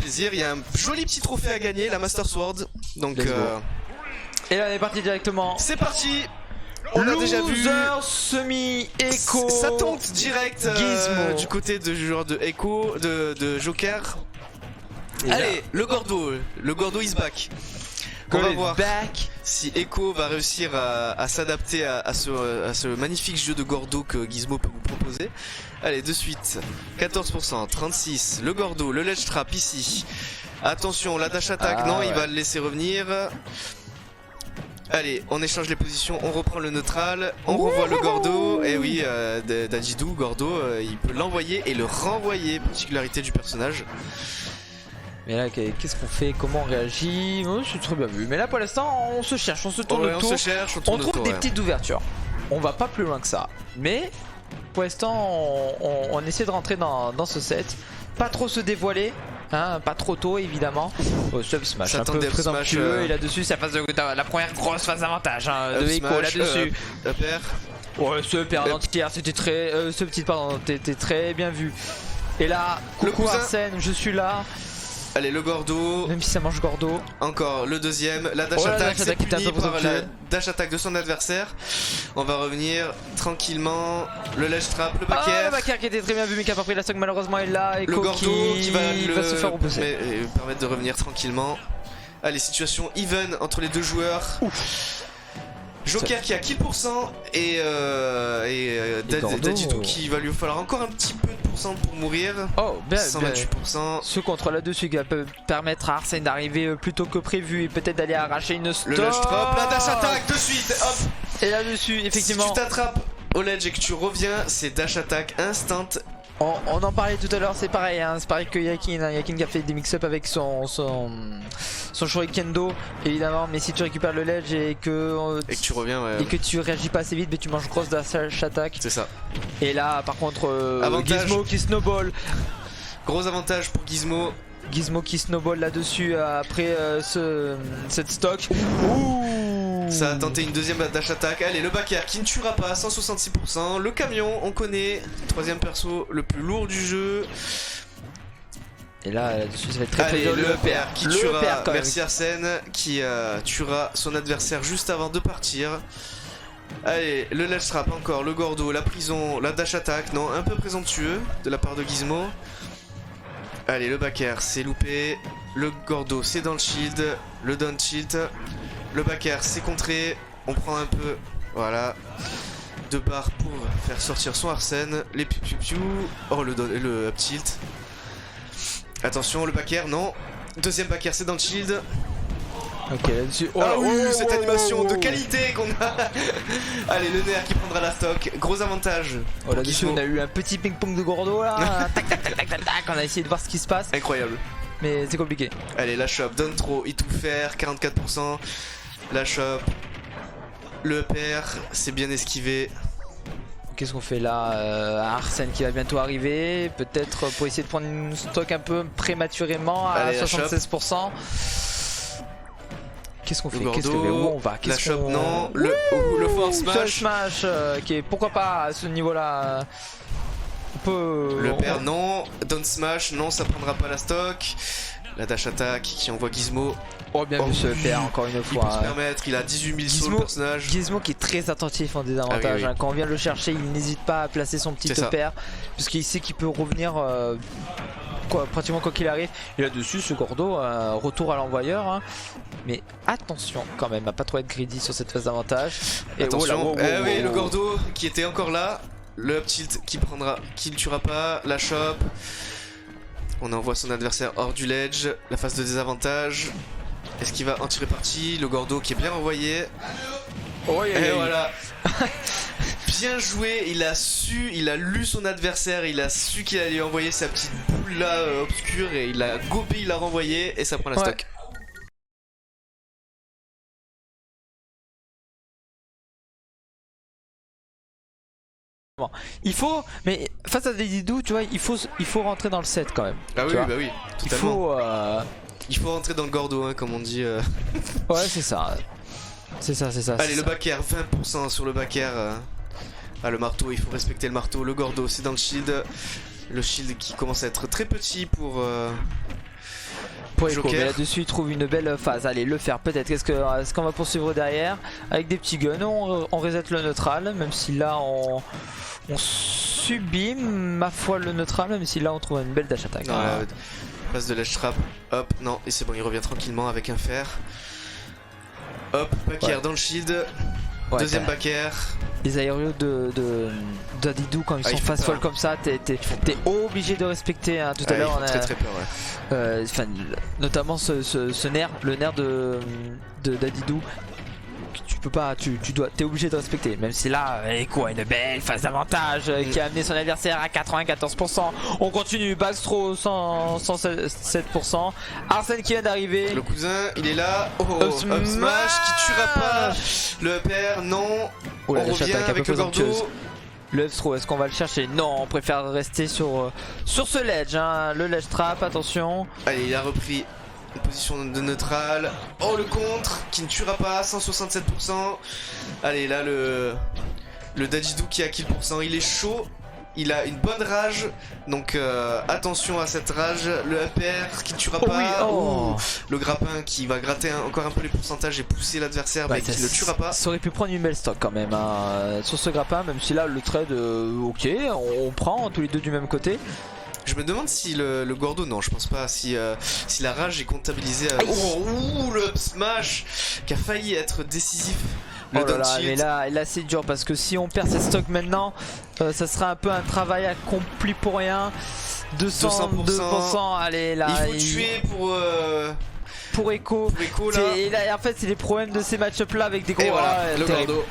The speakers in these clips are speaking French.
plaisir. Il y a un joli petit trophée à gagner, la Master Sword. Donc et là on est parti directement. c'est parti. On a déjà vu semi-Echo. ça tente direct Gizmo. du côté de joueur de Echo, de Joker. Et allez, le Gordo is back. On va voir si Echo va réussir à s'adapter à ce magnifique jeu de Gordo que Gizmo peut vous proposer. Allez, de suite, 14%, 36, le Gordo, le ledge trap ici. Attention, la dash attack, non, il va le laisser revenir. Allez, on échange les positions, on reprend le neutral, on revoit le Gordo. Et oui, Dajidou, Gordo, il peut l'envoyer et le renvoyer, particularité du personnage. Mais là, qu'est-ce qu'on fait? Comment on réagit? Oh, c'est très bien vu. Mais là, pour l'instant, on se cherche, on se tourne autour. On se cherche, on trouve des petites ouvertures. On va pas plus loin que ça. Mais pour l'instant, on essaie de rentrer dans ce set. Pas trop se dévoiler. Hein, pas trop tôt évidemment. Sub smash, un peu présomptueux. Et là-dessus, ça passe la première grosse phase d'avantage de Echo là-dessus. Ouais, ce paire d'entière, c'était très. Ce petit pardon, t'es très bien vu. Et là, coucou Arsène, je suis là. Allez, le Gordo. Même si ça mange Gordo. Encore le deuxième. La dash attack, c'est puni par la dash attack de son adversaire. On va revenir tranquillement. Le ledge trap, le back air. Le back air qui était très bien vu mais qui a pas pris la stock malheureusement est là. Le Gordo qui va se faire repousser. Permettre de revenir tranquillement. Allez, situation even entre les deux joueurs. Ouf. Joker qui a kill % et Dajidou qui va lui falloir encore un petit peu de pourcent pour mourir. Oh, bien, 128%. Ce contrôle là-dessus qui va permettre à Arsène d'arriver plus tôt que prévu et peut-être d'aller arracher une stop. Le ledge trap, la dash attack de suite, hop. Et là-dessus, effectivement. Si tu t'attrapes au ledge et que tu reviens, c'est dash attack instant. On en parlait tout à l'heure, c'est pareil, hein, c'est pareil que Yakin, hein, Yakin qui a fait des mix-up avec son Shurikendo évidemment, mais si tu récupères le ledge et que tu reviens et que tu réagis pas assez vite, mais tu manges grosse dash attack. C'est ça. Et là par contre Gizmo qui snowball. Gros avantage pour Gizmo. Gizmo qui snowball là-dessus après cette stock. Ça a tenté une deuxième dash attack. Allez, le back air qui ne tuera pas, 166%. Le camion, on connaît. Troisième perso le plus lourd du jeu. Et là, là-dessus, ça va être très dur. Le père qui tuera. Merci Arsène qui tuera son adversaire juste avant de partir. Allez, le ledge trap encore, le Gordo, la prison, la dash attack. Non, un peu présomptueux de la part de Gizmo. Allez, le back air, c'est loupé. Le Gordo, c'est dans le shield. Le down shield. Le back air, c'est contré. On prend un peu, voilà, de barres pour faire sortir son Arsène. Les piou-piou-piou. Oh, le up tilt. Attention, le back air, non. Deuxième back air, c'est dans le shield. Ok, là-dessus. Cette animation de qualité qu'on a. Allez, le nerf qui prendra la stock. Gros avantage. Oh, là-dessus, on a eu un petit ping-pong de Gordo là. Tac, tac, tac, tac, tac, tac. On a essayé de voir ce qui se passe. Incroyable. Mais c'est compliqué. Allez, la shop, donne trop, il tout faire, 44%. La shop. Le père, c'est bien esquivé. Qu'est-ce qu'on fait là? Arsène qui va bientôt arriver. Peut-être pour essayer de prendre une stock un peu prématurément à 76%. Qu'est-ce qu'on fait? Qu'est-ce que où on va? La shop, non. Le force smash qui est pourquoi pas à ce niveau-là. On peut. Le père, non. Down smash, non, ça prendra pas la stock. La dash attack qui envoie Gizmo. Oh, bien vu ce père encore une fois. Il peut se permettre, il a 18 000 sauts le personnage. Gizmo qui est très attentif en désavantage. Oui. Hein. Quand on vient le chercher, il n'hésite pas à placer son petit père. Puisqu'il sait qu'il peut revenir pratiquement quoi qu'il arrive. Et là-dessus, ce Gordo, retour à l'envoyeur. Hein. Mais attention quand même à pas trop être greedy sur cette phase d'avantage. Attention, oui, le Gordo qui était encore là. Le up tilt qui ne tuera pas. La shop. On envoie son adversaire hors du ledge. La phase de désavantage. Est-ce qu'il va en tirer parti? Le Gordo qui est bien envoyé. Et voilà. Bien joué, il a lu son adversaire, il a su qu'il allait envoyer sa petite boule là obscure et il a gobé, il a renvoyé et ça prend la stock. Il faut, mais face à Dajidou, tu vois, il faut rentrer dans le set quand même. Ah oui, bah oui, totalement. Il faut rentrer dans le Gordo, hein, comme on dit. Ouais, c'est ça. C'est ça. Allez, le back air, 20% sur le back air. Ah, le marteau, il faut respecter le marteau. Le Gordo, c'est dans le shield. Le shield qui commence à être très petit pour pour Echo, mais Joker. là-dessus il trouve une belle phase. Allez, le faire peut-être. Est-ce qu'on va poursuivre derrière avec des petits guns? On reset le neutral, même si là on subit, ma foi, le neutral, même si là on trouve une belle dash attack. Passe de ledge trap. Hop, non, et c'est bon, il revient tranquillement avec un fer. Hop, back air dans le shield. Ouais, Deuxième back air. Les aérios d'Adidou quand ils sont fast fall comme ça, t'es obligé de respecter. Hein. Tout à l'heure, on a très peur, ouais. notamment ce nerf, le nerf d'Adidou. Tu peux pas, t'es obligé de respecter. Même si là, Echo a une belle phase d'avantage qui a amené son adversaire à 94%. On continue, Backstro 107%. Arsène qui vient d'arriver. Le cousin, il est là. Oh, up smash qui tuera pas. Le up air, non. Oh, on revient avec le Gordo. Le throw, est-ce qu'on va le chercher? Non, on préfère rester sur ce ledge, hein. Le ledge trap, attention. Allez, il a repris une position de neutral. Oh, le contre qui ne tuera pas, 167%. Allez, là le Dadidou qui a kill %, il est chaud. Il a une bonne rage, donc attention à cette rage. Le up air qui ne tuera pas. Oui, oh. Le grappin qui va gratter encore un peu les pourcentages et pousser l'adversaire, mais qui ne le tuera pas. Ça aurait pu prendre une belle stock quand même hein, sur ce grappin, même si là le trade, ok, on prend tous les deux du même côté. Je me demande si le Gordo, non je pense pas, si la rage est comptabilisée à... Oh, le up smash qui a failli être décisif. Le oh là là, mais là c'est dur parce que si on perd cette stock maintenant, ça sera un peu un travail accompli pour rien. 200%, allez là. Il faut tuer pour Echo. Là. Et là, en fait c'est les problèmes de ces match-up là avec des gros... Et voilà, le Gordo.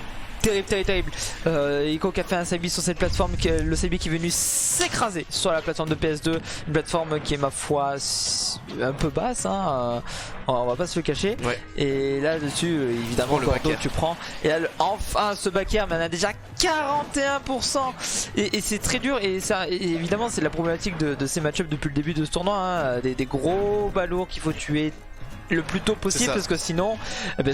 Terrible. Echo qui a fait un side sur cette plateforme, le side qui est venu s'écraser sur la plateforme de PS2, une plateforme qui est ma foi un peu basse, hein, on va pas se le cacher. Ouais. Et là dessus, évidemment, le Gordo tu prends. Et là, enfin ce back air, mais on a déjà 41%. Et c'est très dur. Et ça, évidemment, c'est la problématique de ces match-ups depuis le début de ce tournoi, hein, des gros balourds qu'il faut tuer le plus tôt possible parce que sinon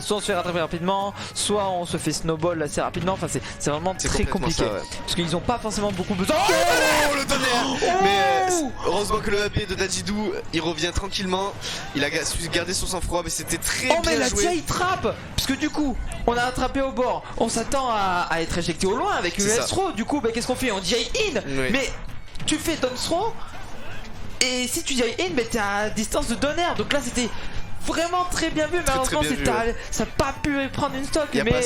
soit on se fait rattraper rapidement, soit on se fait snowball assez rapidement. Enfin c'est vraiment très compliqué ça, ouais. Parce qu'ils ont pas forcément beaucoup besoin. Oh, le tonnerre. Mais heureusement que le AP de Dadidou il revient tranquillement. Il a su garder son sang-froid, mais c'était très bien mais joué. là il trappe parce que du coup on a attrapé au bord, on s'attend à être éjecté au loin avec une throw. Du coup qu'est-ce qu'on fait? On dit in, mais tu fais down throw et si tu dis in, t'es à distance de donner. Donc là c'était vraiment très bien vu, mais malheureusement ça n'a pas pu prendre une stock, mais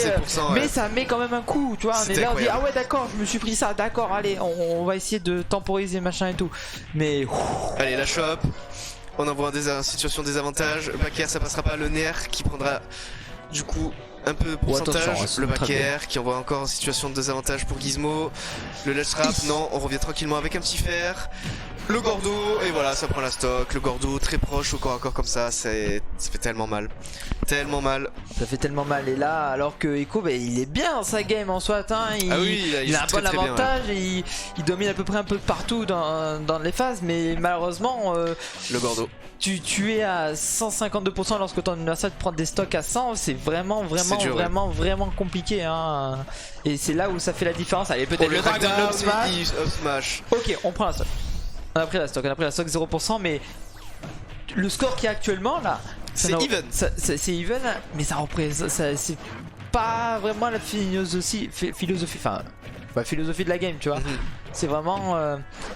ça met quand même un coup, tu vois. On est là, on dit ah ouais d'accord, je me suis pris ça, d'accord, allez, on va essayer de temporiser machin et tout. Mais allez, la shop, on envoie une situation désavantage, le back air ça passera pas, le nerf qui prendra du coup un peu de pourcentage, le back air qui envoie encore en situation de désavantage pour Gizmo, le ledge trap, non, on revient tranquillement avec un petit fer. Le Gordo, et voilà, ça prend la stock. Le Gordo très proche au corps à corps comme ça fait tellement mal. Tellement mal. Ça fait tellement mal. Et là, alors que Echo, il est bien dans sa game en soi. Hein, il a un bon avantage bien, et il domine à peu près un peu partout dans les phases. Mais malheureusement, le Gordo. Tu es à 152% lorsque ton adversaire te prend des stocks à 100. C'est vraiment compliqué. Hein. Et c'est là où ça fait la différence. Allez, peut-être le drag down, up smash. Ok, on prend la stock. On a pris la stock 0%, mais le score qui est actuellement là, c'est even. C'est even, mais ça représente, c'est pas vraiment la philosophie de la game, tu vois. C'est vraiment,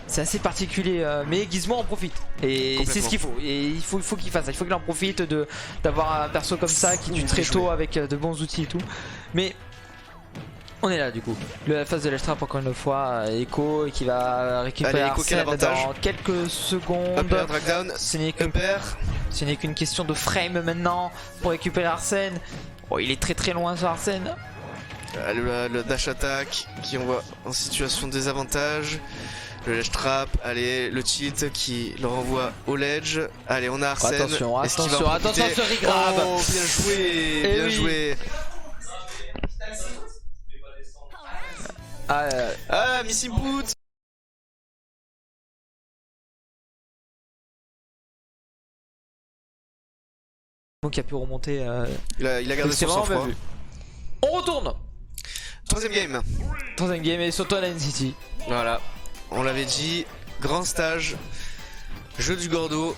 c'est assez particulier, mais Gizmo en profite et c'est ce qu'il faut. Et il faut qu'il fasse ça, il faut qu'il en profite d'avoir un perso comme ça qui tue très tôt avec de bons outils et tout. Mais on est là du coup, la phase de ledge trap encore une fois, Echo qui va récupérer Arsène dans quelques secondes. Up air, drag down, ce n'est qu'une question de frame maintenant pour récupérer Arsène. Oh, il est très loin sur Arsène. Le dash attack qui envoie en situation de désavantage. Le ledge trap, allez, le cheat qui le renvoie au ledge. Allez, on a Arsène. Attention ce regrab. Oh, bien joué. Miss Input. Qui a pu remonter. Il a gardé son sang-froid. On retourne. Troisième game et surtout à la NCT. Voilà, on l'avait dit, grand stage, jeu du Gordo.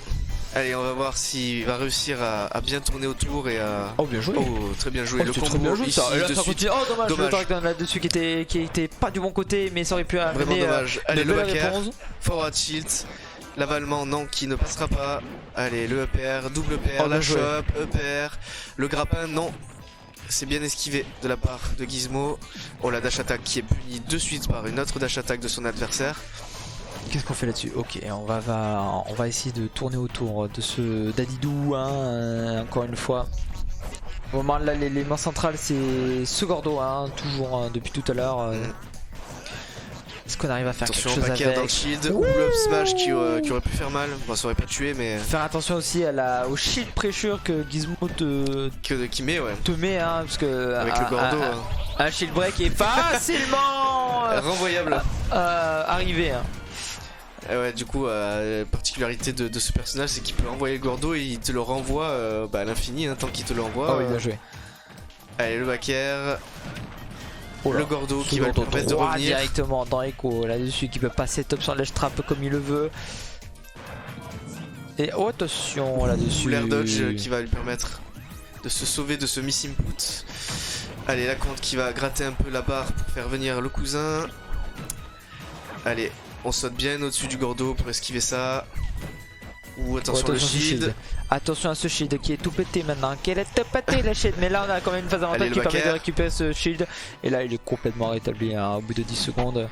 Allez, on va voir s'il va réussir à bien tourner autour et à... Oh, bien joué. Oh, très bien joué. Oh, le c'est combo très bien joué, ici ça. Et là, de ça suite. continue. Oh, dommage, Dommage. le Dragon là-dessus qui était pas du bon côté, mais ça aurait pu Vraiment amener dommage. Allez, de le belles back air. réponses. Forward shield. L'avalement, non, qui ne passera pas. Allez, le EPR, double EPR, Oh, la bien joué. chope, EPR. Le grappin, non. C'est bien esquivé de la part de Gizmo. Oh, la dash attack qui est punie de suite par une autre dash attack de son adversaire. Qu'est-ce qu'on fait là-dessus? Ok, on va essayer de tourner autour de ce Dadidou, hein, encore une fois. Au moment là, les mains centrales, c'est ce Gordo, hein, toujours hein, depuis tout à l'heure. Est-ce qu'on arrive à faire Attention, quelque chose back air avec dans le shield. Ou le up smash qui aurait pu faire mal. Bon, ça aurait pas tué, mais. Faire attention aussi au shield pressure que Gizmo Qui met, ouais. te met, hein, parce que Avec le Gordo. un shield break est facilement Renvoyable. arrivé. Hein. Et ouais, du coup, la particularité de ce personnage, c'est qu'il peut envoyer le Gordo et il te le renvoie à l'infini, hein, tant qu'il te l'envoie. Oh oui, bien joué. Allez, le back air. Oh là, le Gordo qui ce va lui Gordo permettre de droit revenir. directement dans Echo là-dessus, qui peut passer top sur l'edge trap comme il le veut. Et oh, attention là-dessus. L'air dodge qui va lui permettre de se sauver de ce miss input. Allez, la compte qui va gratter un peu la barre pour faire venir le cousin. Allez, on saute bien au-dessus du Gordo pour esquiver ça. Ou attention, Oh, le attention, shield. Attention à ce shield qui est tout pété maintenant. Quelle est tout pété la shield. Mais là on a quand même une phase d'avantage Allez, qui le back permet de air. récupérer ce shield. Et là il est complètement rétabli hein, au bout de 10 secondes.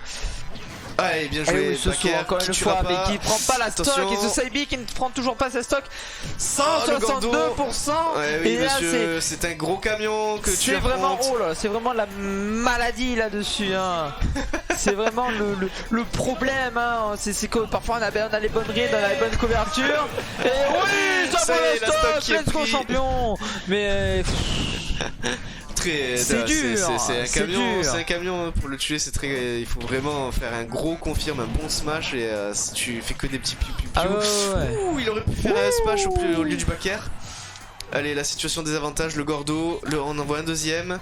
Allez, bien Et joué. oui, ce back saut air encore qui une tuera fois, pas. mais qui prend pas la stock. Attention. Et ce Saibi qui ne prend toujours pas sa stock. le Gordo. 162%. Ouais, oui, et là monsieur, c'est un gros camion que tu c'est vraiment, affrontes. oh là, c'est vraiment la maladie là-dessus. Hein. C'est vraiment le problème. Hein. C'est que parfois on a les bonnes rides, on a les bonnes couvertures. Et oui, ça Ça prend y est, la la stock stock, qui est let's go pris. champion. Mais C'est dur, c'est un c'est camion, dur. c'est un camion pour le tuer, c'est très. Il faut vraiment faire un gros confirme, un bon smash et si tu fais que des petits piou piou piou. ah ouais. Ouh, il aurait pu faire un smash au lieu du back air. Allez, la situation des avantages, le Gordo, on envoie un deuxième.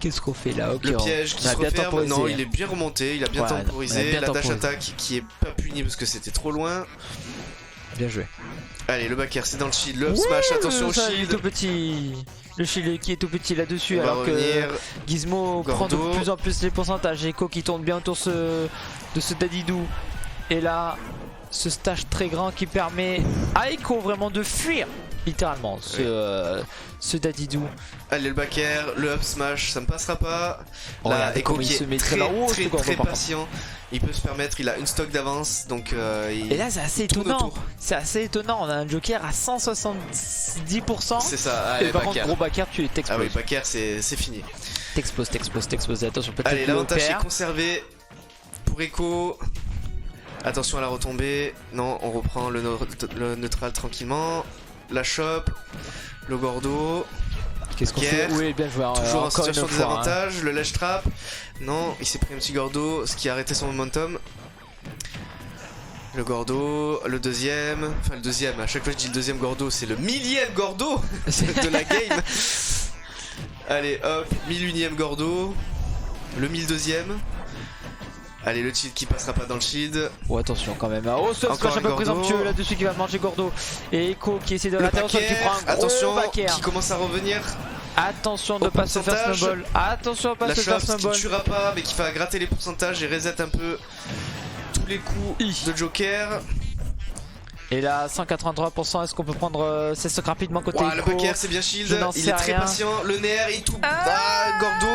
Qu'est-ce qu'on fait là? Le piège qui on a se bien referme. temporisé. Non, il est bien remonté, il a bien Ouais, on a temporisé. bien La dash temporisé. attack qui est pas punie parce que c'était trop loin. Bien joué. Allez, le back air c'est dans le shield, le up smash, attention au Ça, il est shield. tout petit. Le shield qui est tout petit là-dessus, On va alors que revenir. Gizmo prend Gordo. de plus en plus les pourcentages. Echo qui tourne bien autour de ce Dadidou. Et là, ce stage très grand qui permet à Echo vraiment de fuir littéralement ce Dadidou. Allez, le back air, le up smash, ça ne passera pas. Oh, Là, regardez Echo comment il qui se est met très très haut, ce très Gordo, très par contre. patient. Il peut se permettre, il a une stock d'avance, donc Et là, c'est assez tourne étonnant. autour. C'est assez étonnant. On a un Joker à 170%. c'est ça. Et Allez, par back contre, air. gros backer, tu Ah oui, t'exploses. back air c'est fini. T'exploses. Attention, peut-être Allez, le l'avantage est père. conservé pour Echo. Attention à la retombée. Non, on reprend le neutral tranquillement. La chope, le Gordo. Qu'est-ce qu'on Back fait? air. Oui, bien joué. Toujours en encore une situation de fois, hein. désavantage. Le ledge trap. Non, il s'est pris un petit Gordo, ce qui a arrêté son momentum. Le Gordo, le deuxième. Enfin, le deuxième, à chaque fois que je dis le deuxième Gordo, c'est le millième Gordo de la game. Allez, hop, 1001ème Gordo. Le 1002ème. Allez, le shield qui passera pas dans le shield. Oh, attention quand même. Oh, ce Encore smash un un peu Gordo. présomptueux là-dessus qui va manger Gordo. Et Echo qui essaie de Le l'intervention back qui prend air, un gros attention, back air. qui commence à revenir. Attention de Au pas se faire pourcentage. snowball. Attention à pas La se faire chope qui snowball. tuera pas, mais qui va gratter les pourcentages et reset un peu tous les coups de Joker. Et là, 183%. Est-ce qu'on peut prendre ses stocks rapidement côté Ouah, le Echo? back air c'est bien shield, Je n'en il sais est très rien. patient, le nerf il tout. Gordo.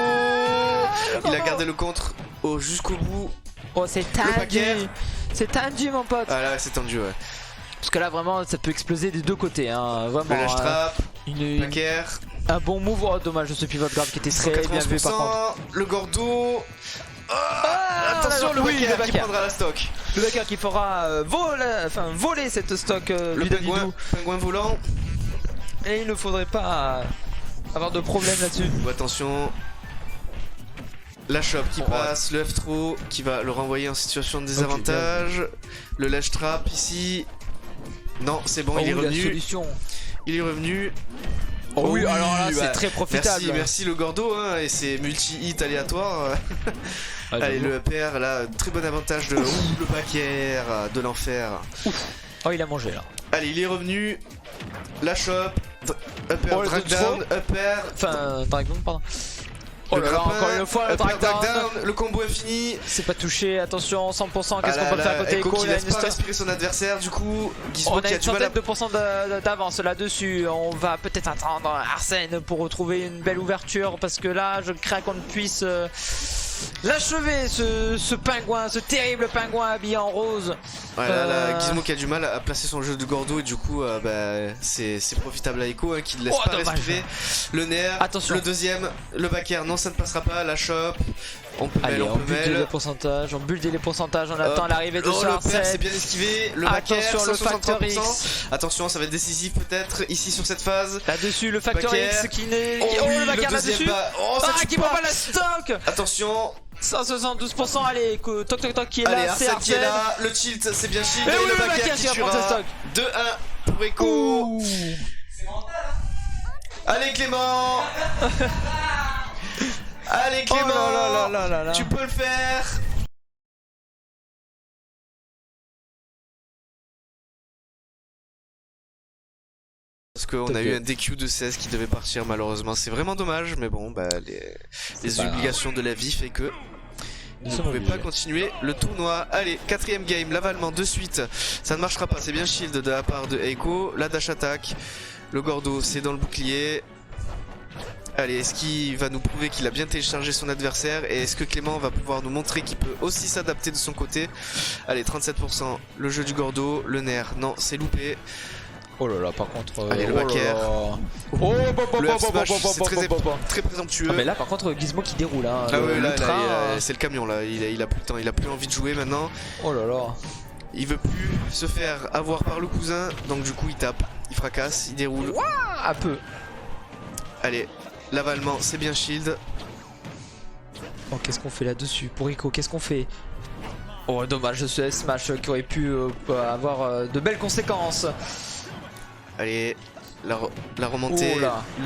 Il a gardé le contre jusqu'au bout. Oh, c'est back air. tendu. C'est tendu, mon pote. Ah là c'est tendu, ouais. Parce que là, vraiment, ça peut exploser des deux côtés. Hein. Vraiment. Le ledge trap, Une- back air, un bon move. Oh, dommage, ce pivot grab qui était très bien vu par contre. 180%, le Gordo. Ah, Attention, le oui, back le air back qui air. prendra la stock. Le backer qui fera voler cette stock Le du Dadidou. pingouin volant. Et il ne faudrait pas avoir de problème là-dessus. Ou attention. La chope qui passe, le F-throw qui va le renvoyer en situation de désavantage. Le ledge trap ici. Non, c'est bon, il est La revenu. solution. Il est revenu. Oh oui, alors là, bah, c'est très profitable. Merci le Gordo hein, et ses multi-hits aléatoires. Ah, Allez, le PR là, très bon avantage de le back air de l'enfer. Oh, il a mangé là. Allez, il est revenu. La chope. Upper, Oh, drag down, upper. Enfin, drag down, pardon. Oh Le là là, grappin, encore une fois, le upper, drag down. le combo infini. C'est pas touché, attention, 100%, qu'est-ce Ah qu'on peut là faire à là, côté Echo Echo, qui il a laisse une pas star. respirer son adversaire, du coup Gizmo On qui a a une du mal à... centaine de pourcents d'avance là-dessus. On va peut-être attendre Arsène pour retrouver une belle ouverture parce que là, je crains qu'on ne puisse l'achever, ce pingouin, ce terrible pingouin habillé en rose. Ouais, là, Gizmo qui a du mal à placer son jeu de Gordo et du coup c'est profitable à Echo qui ne laisse pas respirer. Le nerf, attention. Le deuxième, le back air, non ça ne passera pas, la chope. On peut Allez, mêler, on bulle les pourcentages, on attend l'arrivée de le Arsène. père c'est bien esquivé, le back air, attention, le facteur X. Attention, ça va être décisif peut-être ici sur cette phase. Là-dessus, le facteur X qui n'est. Oh, oui, le back air là-dessus. Oh, ça qui prend pas la stock. Attention. 172%, allez, toc toc toc qui est allez, là, c'est Arsène qui est Arsène. là, le tilt c'est bien shield Et et oui, le back air qui va prendre sa tuera. stock. 2-1 pour Echo. Allez Clément. Allez Clément, oh là. Tu peux le faire. Parce qu'on a eu un DQ de 16 qui devait partir malheureusement, c'est vraiment dommage, mais bon, les obligations de la vie fait que vous ne pouvez pas continuer le tournoi. Allez, quatrième game, l'avalement de suite, ça ne marchera pas, c'est bien shield de la part de Echo, la dash attack, le Gordo c'est dans le bouclier. Allez, est-ce qu'il va nous prouver qu'il a bien téléchargé son adversaire et est-ce que Clément va pouvoir nous montrer qu'il peut aussi s'adapter de son côté. Allez, 37%, le jeu du Gordo, le nerf, non c'est loupé. Oh là là, par contre. Allez, le back air. Le F smash, c'est très présomptueux. Ah, mais là, par contre, Gizmo qui déroule. Hein, ah ouais, là, c'est le camion là. Il a plus le temps, il a plus envie de jouer maintenant. Oh là là. Il veut plus se faire avoir par le cousin, donc du coup il tape, il fracasse, il déroule. Un peu. Allez, l'avalement, c'est bien shield. Oh, qu'est-ce qu'on fait là-dessus pour Echo? Qu'est-ce qu'on fait? Oh, dommage, ce smash qui aurait pu avoir de belles conséquences. Allez, la remontée,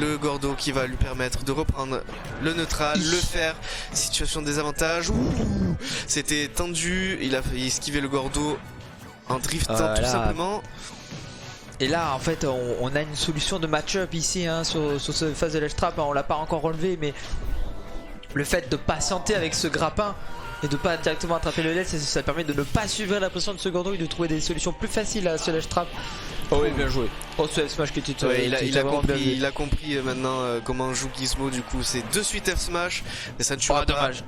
le Gordo qui va lui permettre de reprendre le neutral, le faire, situation de désavantage. C'était tendu, il a failli esquiver le Gordo en driftant tout simplement. Et là en fait on a une solution de match-up ici hein, sur cette phase de ledge trap, hein, on l'a pas encore relevé mais le fait de patienter avec ce grappin et de pas directement attraper le ledge, ça permet de ne pas suivre la pression de ce Gordo et de trouver des solutions plus faciles à ce ledge trap. Oh oui, bien joué. Oh, ce F-Smash qui était il a compris maintenant comment joue Gizmo, du coup c'est de suite F-Smash, mais ça ne tuera pas. Dommage.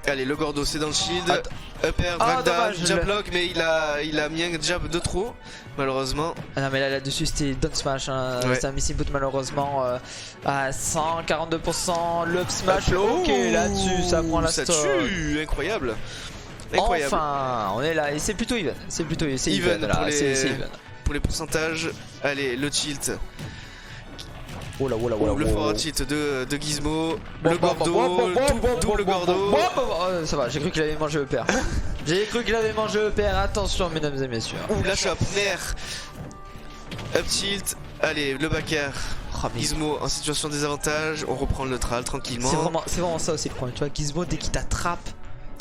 Allez, le Gordo c'est dans le shield, upper, drag down, jab block, mais il a mis un jab de trop, malheureusement. Ah non mais là dessus c'était down smash, hein. C'est un missing boot malheureusement à 142%, le up smash, ok là-dessus ça prend la stock. Ça tue, incroyable. Enfin, on est là et c'est plutôt even, c'est even là, c'est even. Pour les pourcentages, allez le tilt. Oh là, le forward tilt de Gizmo, le Gordo, double Gordo. Ça va, j'ai cru qu'il avait mangé le père. J'ai cru qu'il avait mangé le père, attention mesdames et messieurs. La chope, nerf, up tilt, allez le back air. Gizmo en situation de désavantage, on reprend le neutral tranquillement. C'est vraiment ça aussi le problème, tu vois, Gizmo dès qu'il t'attrape.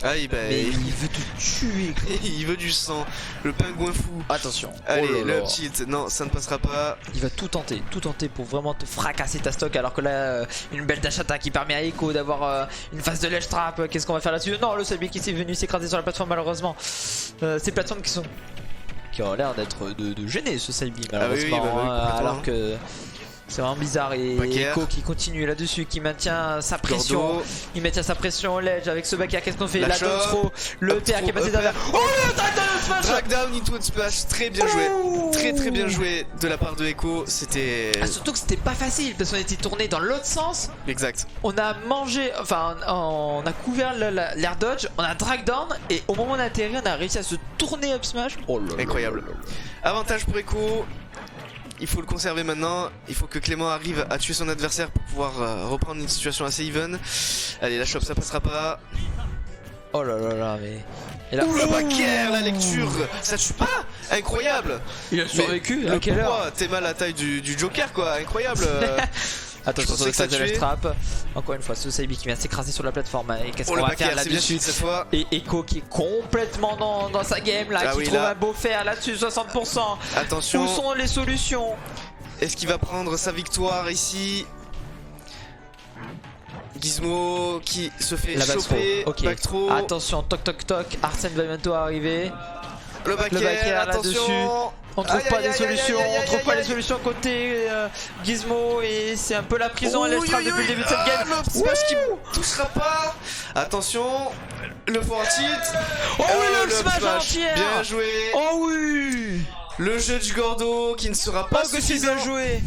Ah, mais il veut te tuer. Il veut du sang, le pingouin fou. Attention. Allez, le tilt, non, ça ne passera pas. Il va tout tenter pour vraiment te fracasser ta stock. Alors que là, une belle dash attack qui permet à Echo d'avoir une phase de ledge trap. Qu'est-ce qu'on va faire là-dessus? Non, le Sabi qui est venu s'écraser sur la plateforme, malheureusement. Ces plateformes qui ont l'air d'être de gêner ce Sabi, malheureusement. Alors que. C'est vraiment bizarre et Echo qui continue là-dessus, qui maintient sa pression. Gordo. Il maintient sa pression au ledge avec ce back air. Qu'est-ce qu'on fait? La down throw, le PR qui est passé derrière. Oh le drag down smash! Drag down into splash, très bien joué. Très bien joué de la part de Echo. C'était. Surtout que c'était pas facile parce qu'on était tourné dans l'autre sens. Exact. On a mangé, enfin on a couvert l'air dodge, on a drag down et au moment d'atterrir on a réussi à se tourner up smash. Oh là là. Incroyable. Avantage pour Echo. Il faut le conserver maintenant, il faut que Clément arrive à tuer son adversaire pour pouvoir reprendre une situation assez even. Allez, la chope ça passera pas. Oh là là là, mais... Et là... le back air, la lecture, ça tue pas. Incroyable. Il a survécu, à quelle heure? T'es mal à la taille du Joker quoi, incroyable. Attention sur le ça side de tuait. Trap. Encore une fois, ce Saibi qui vient s'écraser sur la plateforme. Et qu'est-ce Oh, qu'on le va back faire air, c'est bien là-dessus? suite cette fois. Et Echo qui est complètement dans sa game là, Ah qui oui, trouve là. un beau fer là-dessus, 60%. Attention. Où sont les solutions? Est-ce qu'il va prendre sa victoire ici? Gizmo qui se fait La back choper. throw. Ok. Back throw. Attention, toc toc toc. Arsène va bientôt arriver. Le back Le back air, air là-dessus. attention. On trouve Aïe, pas aïe, des aïe, solutions, aïe, aïe, on trouve aïe, pas aïe, les aïe. solutions côté Gizmo et c'est un peu la prison à l'Elstrap depuis le début de cette game. Le smash qui touchera pas. Attention, le fortit. Oh oui, le smash entier. Bien joué. Oh oui. Le jeu du Gordo qui ne sera pas Oh que c'est suffisant. bien joué.